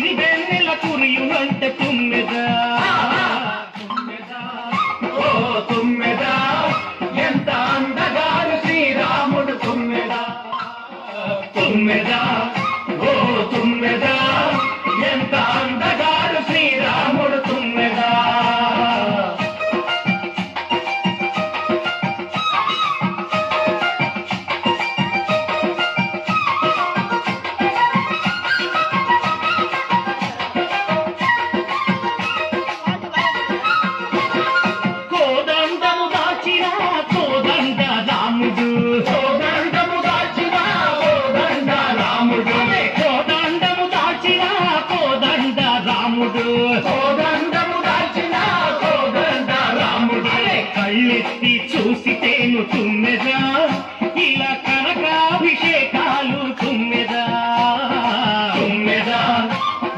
సిరి వెన్నెల కురియునంటే తుమ్మెదా ఓ తుమ్మెదా ఎంత అందగాడు శ్రీరాముడు తుమ్మెదా తుమ్మెదా ఓ తుమ్మెదా ఎంత అందగాడు శ్రీరాముడు తుమ్మెదా కోదండము దాచిన కోదండ రాముడు కోదండము దాచిన కోదండ రాముడు కోదండము దాచిన కోదండ రాముడు కోదండము దాచిన కోదండ రాముడు కళ్ళెత్తి చూసితేను తుమ్మెదా ఇలా కనకాభిషేకాలు తుమ్మెదా తుమ్మెదా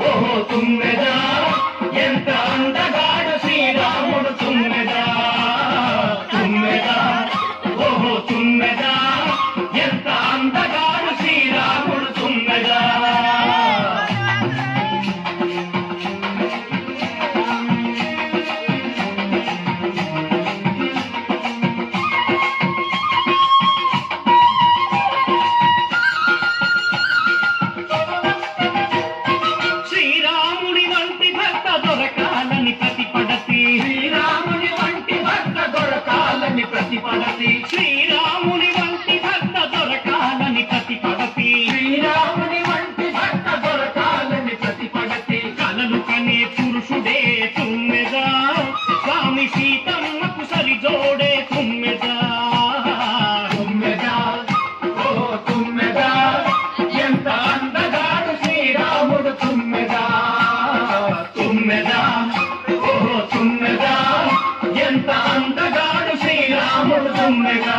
ఓ తుమ్మెదా ఎంత అందగాడు శ్రీరాముడు తుమ్మెదా తుమ్మెదా ఓ తుమ్మెదా ఎంత అందగాడు శ్రీరాముడు తుమ్మెదా శ్రీరాముడి వంటి భర్త దొరకాలని ప్రతిపడతి శ్రీరాముని వంటి భర్త దొరకాలని ప్రతిపడతి శ్రీరాముని వంటి భర్త దొరకాలని ప్రతిపడతి శ్రీరాముని వంటి భర్త దొరకాలని ప్రతిపడతి కలలు కనే పురుషుడే తుమ్మెదా స్వామి సీతమ్మకు సరిజోడే తుమ్మెదా తుమ్మెదా ఓ తుమ్మెదా ఎంత అందగాడు శ్రీరాముడు తుమ్మెదా తుమ్మెదా ఓ తుమ్మెదా ఎంత అందగాడు శ్రీరాముడు తుమ్మెదా